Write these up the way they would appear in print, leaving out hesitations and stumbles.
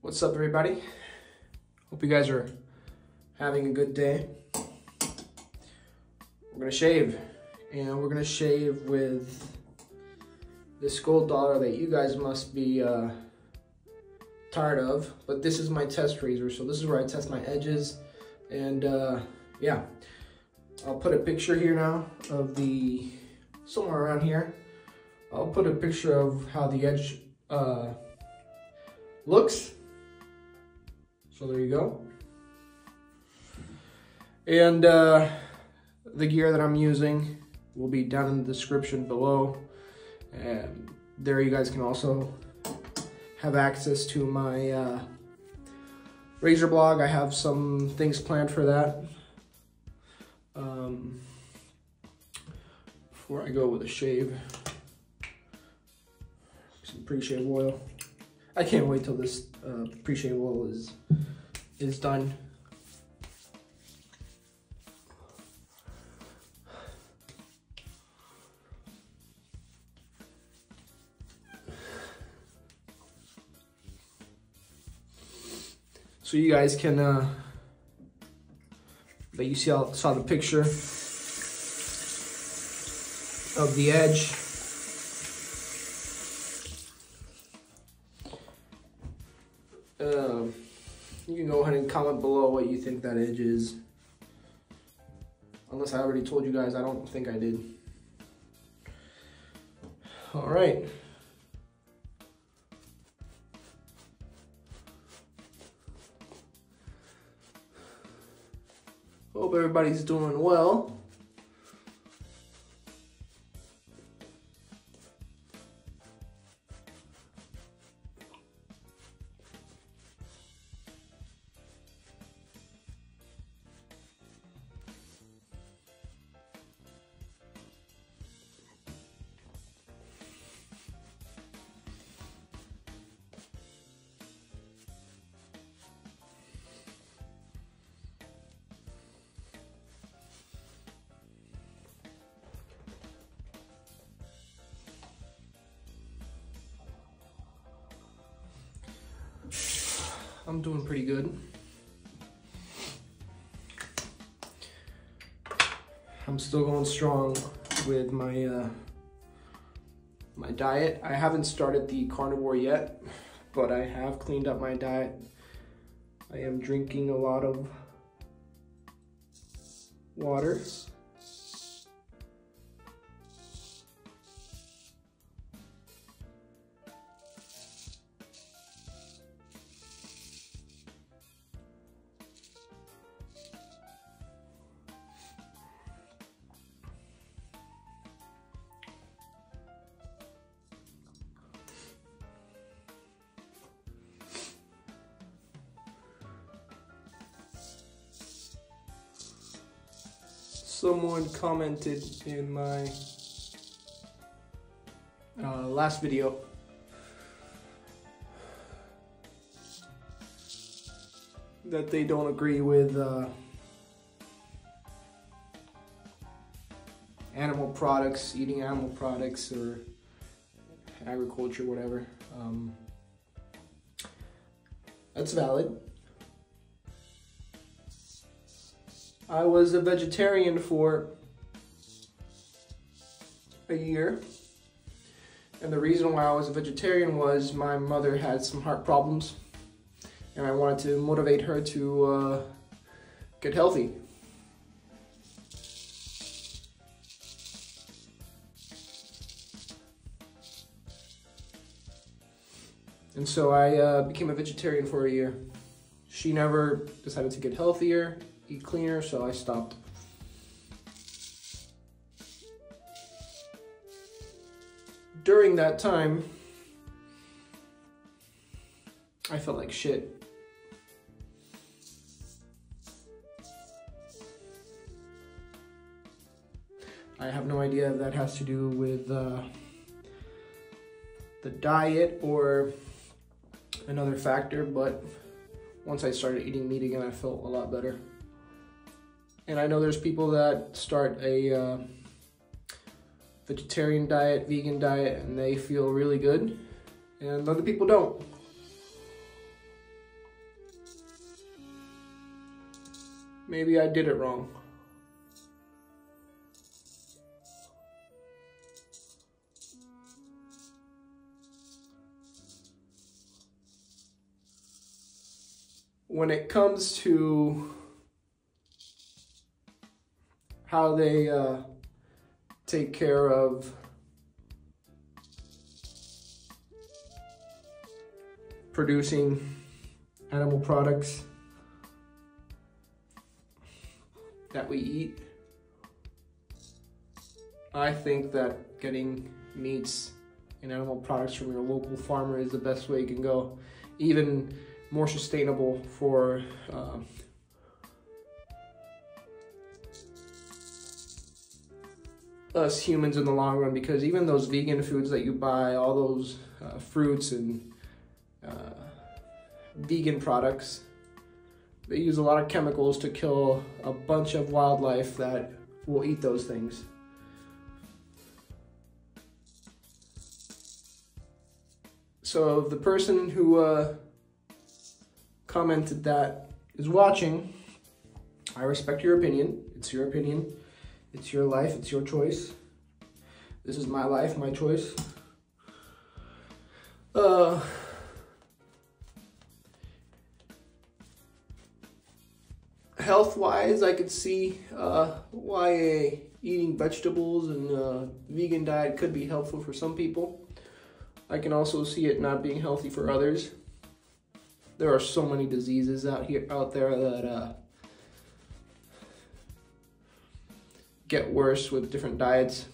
What's up, everybody? Hope you guys are having a good day. We're gonna shave, and we're gonna shave with this gold dollar that you guys must be tired of. But this is my test razor, so this is where I test my edges. And yeah, I'll put a picture here now of the, somewhere around here, I'll put a picture of how the edge looks. So there you go. And the gear that I'm using will be down in the description below. And there you guys can also have access to my razor blog. I have some things planned for that. Before I go with a shave, some pre-shave oil. I can't wait till this pre-shave oil is done. So you guys can, that you saw the picture of the edge. You can go ahead and comment below what you think that edge is. Unless I already told you guys, I don't think I did. All right. Hope everybody's doing well. I'm doing pretty good. I'm still going strong with my my diet. I haven't started the carnivore yet, but I have cleaned up my diet. I am drinking a lot of water. Someone commented in my last video that they don't agree with animal products, eating animal products or agriculture, whatever. That's valid. I was a vegetarian for a year, and the reason why I was a vegetarian was my mother had some heart problems, and I wanted to motivate her to get healthy. And so I became a vegetarian for a year. She never decided to get healthier, eat cleaner, so I stopped. During that time, I felt like shit. I have no idea if that has to do with the diet or another factor, but once I started eating meat again, I felt a lot better. And I know there's people that start a vegetarian diet, vegan diet, and they feel really good, and other people don't. maybe I did it wrong. When it comes to how they take care of producing animal products that we eat, I think that getting meats and animal products from your local farmer is the best way you can go. Even more sustainable for us humans in the long run, because even those vegan foods that you buy, all those fruits and vegan products, they use a lot of chemicals to kill a bunch of wildlife that will eat those things. So if the person who commented that is watching, I respect your opinion. It's your opinion. It's your life. It's your choice. This is my life, my choice. Health-wise, I could see why eating vegetables and vegan diet could be helpful for some people. I can also see it not being healthy for others. There are so many diseases out there that get worse with different diets.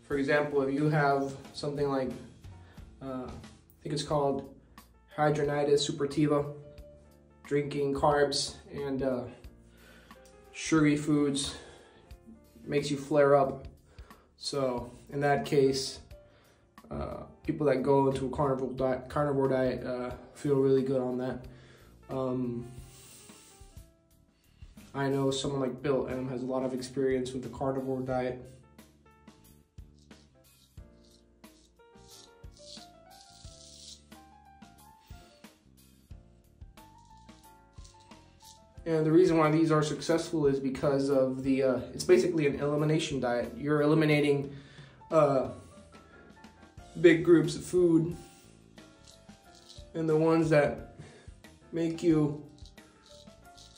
For example, if you have something like, I think it's called hidradenitis suppurativa, drinking carbs and sugary foods makes you flare up. So in that case, people that go into a carnivore diet feel really good on that. I know someone like Bill M has a lot of experience with the carnivore diet. And the reason why these are successful is because of the, it's basically an elimination diet. You're eliminating big groups of food, and the ones that make you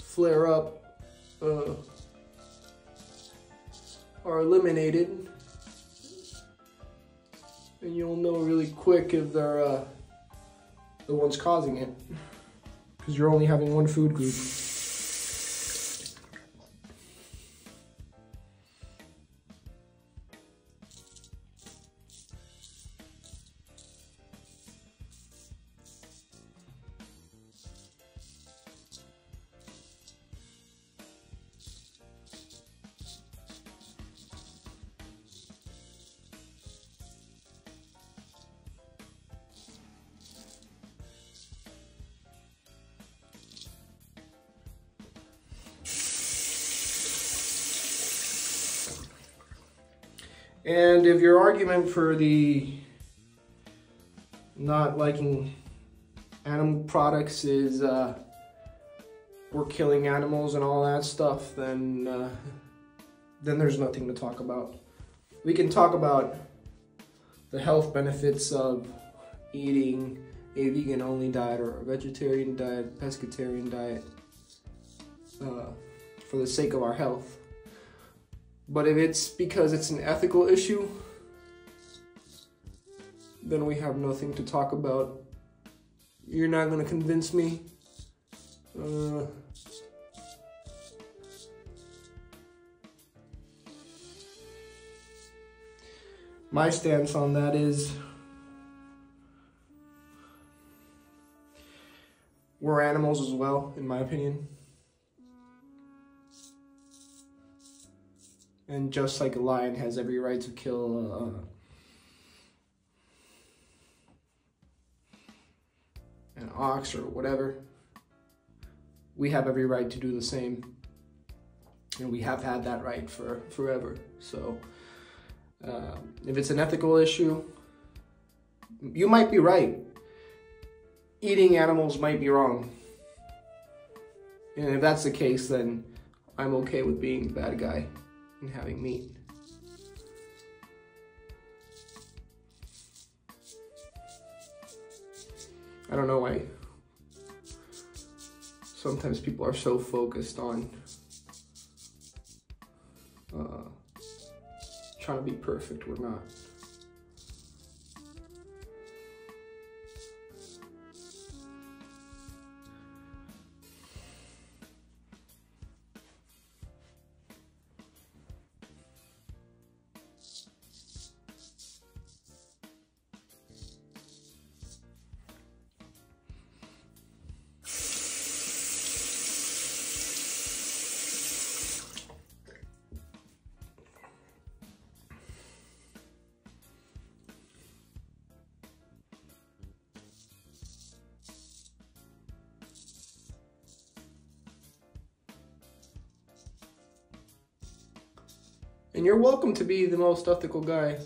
flare up are eliminated. And you'll know really quick if they're the ones causing it, because you're only having one food group. And if your argument for the not liking animal products is we're killing animals and all that stuff, then there's nothing to talk about. We can talk about the health benefits of eating a vegan-only diet or a vegetarian diet, pescatarian diet, for the sake of our health. But if it's because it's an ethical issue, then we have nothing to talk about. You're not gonna convince me. My stance on that is we're animals as well, in my opinion. And just like a lion has every right to kill an ox or whatever, we have every right to do the same. And we have had that right for forever. So if it's an ethical issue, you might be right. Eating animals might be wrong. And if that's the case, then I'm okay with being the bad guy and having meat. I don't know why sometimes people are so focused on trying to be perfect. We're not. And you're welcome to be the most ethical guy.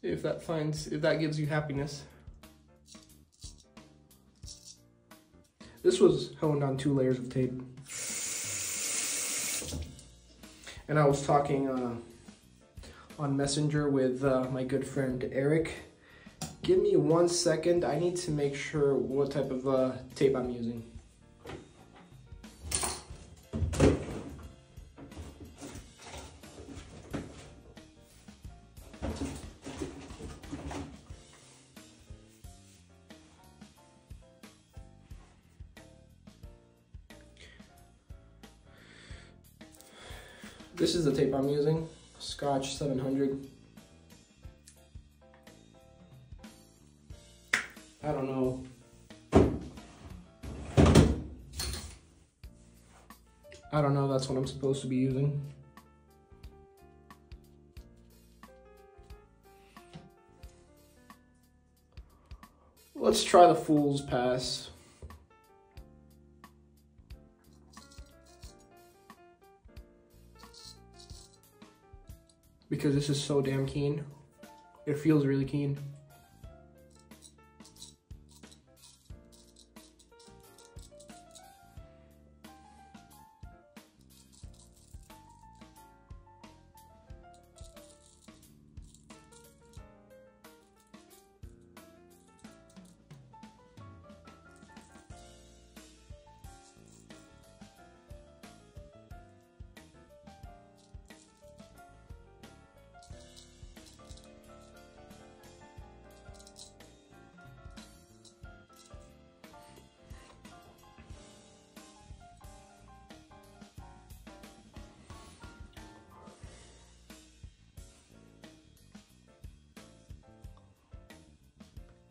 If that gives you happiness. This was honed on 2 layers of tape. And I was talking on Messenger with my good friend Eric. Give me 1 second. I need to make sure what type of tape I'm using. This is the tape I'm using, Scotch 700. I don't know. That's what I'm supposed to be using. Let's try the Fool's Pass. Because this is so damn keen. It feels really keen.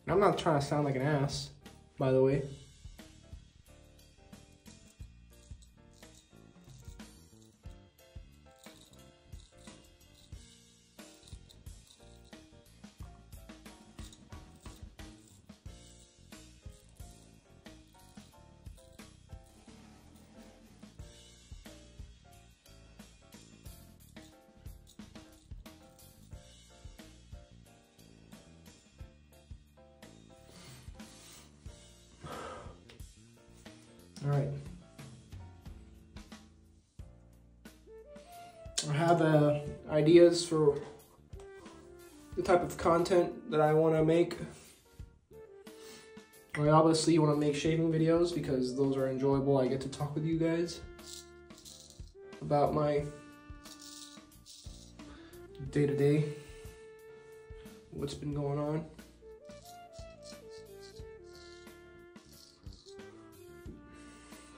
I'm not trying to sound like an ass, by the way. All right. I have ideas for the type of content that I want to make. I obviously want to make shaving videos because those are enjoyable. I get to talk with you guys about my day-to-day, what's been going on.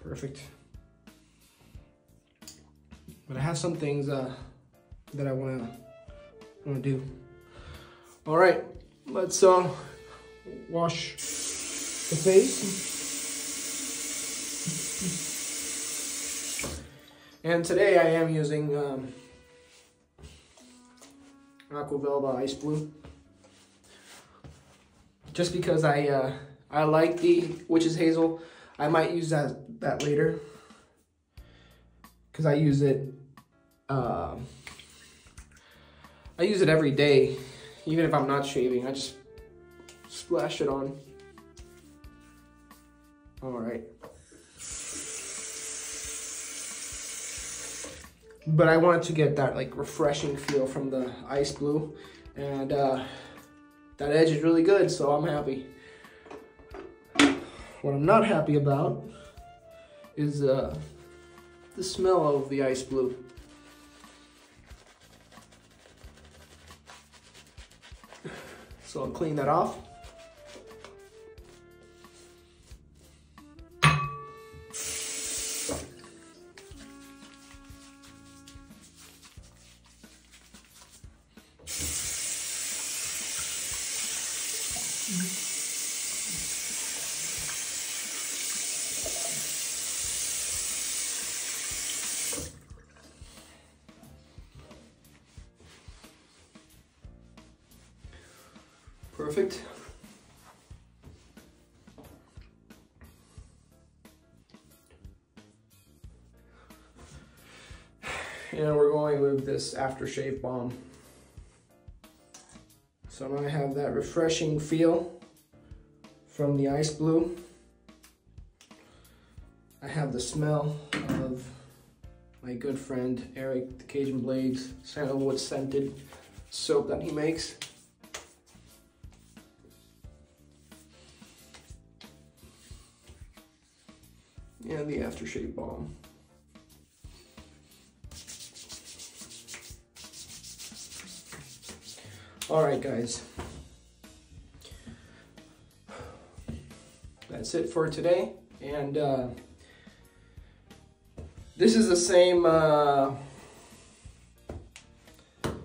Perfect. But I have some things that I want to do. All right, let's wash the face. And today I am using Aquavelva Ice Blue, just because I like the Witch's Hazel. I might use that later because I use it every day, even if I'm not shaving. I just splash it on. All right. But I wanted to get that like refreshing feel from the ice blue, and that edge is really good, so I'm happy. What I'm not happy about is the smell of the ice blue. So I'll clean that off. Perfect. And we're going with this aftershave balm. So now I have that refreshing feel from the ice blue. I have the smell of my good friend Eric, the Cajun Blades Sandalwood scented soap that he makes. And the aftershave balm. All right, guys. That's it for today. And this is the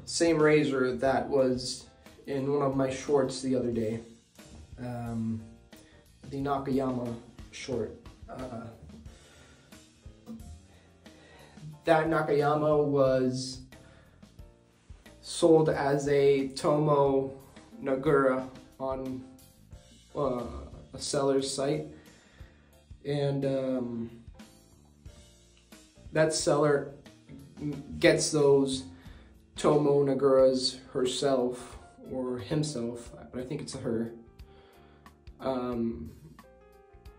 same razor that was in one of my shorts the other day. The Nakayama short. That Nakayama was sold as a Tomo Nagura on a seller's site, and that seller gets those Tomo Naguras herself or himself, but I think it's her.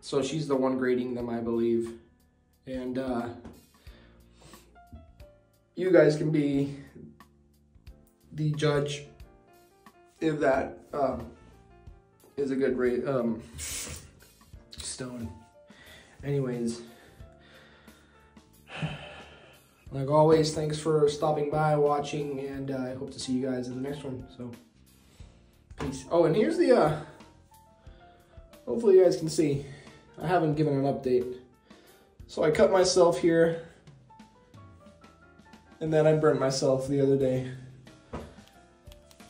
So she's the one grading them, I believe, and you guys can be the judge if that is a good stone. Anyways, like always, thanks for stopping by, watching, and I hope to see you guys in the next one. So, peace. Oh, and here's the, hopefully you guys can see, I haven't given an update. So I cut myself here, and then I burnt myself the other day.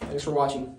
Thanks for watching.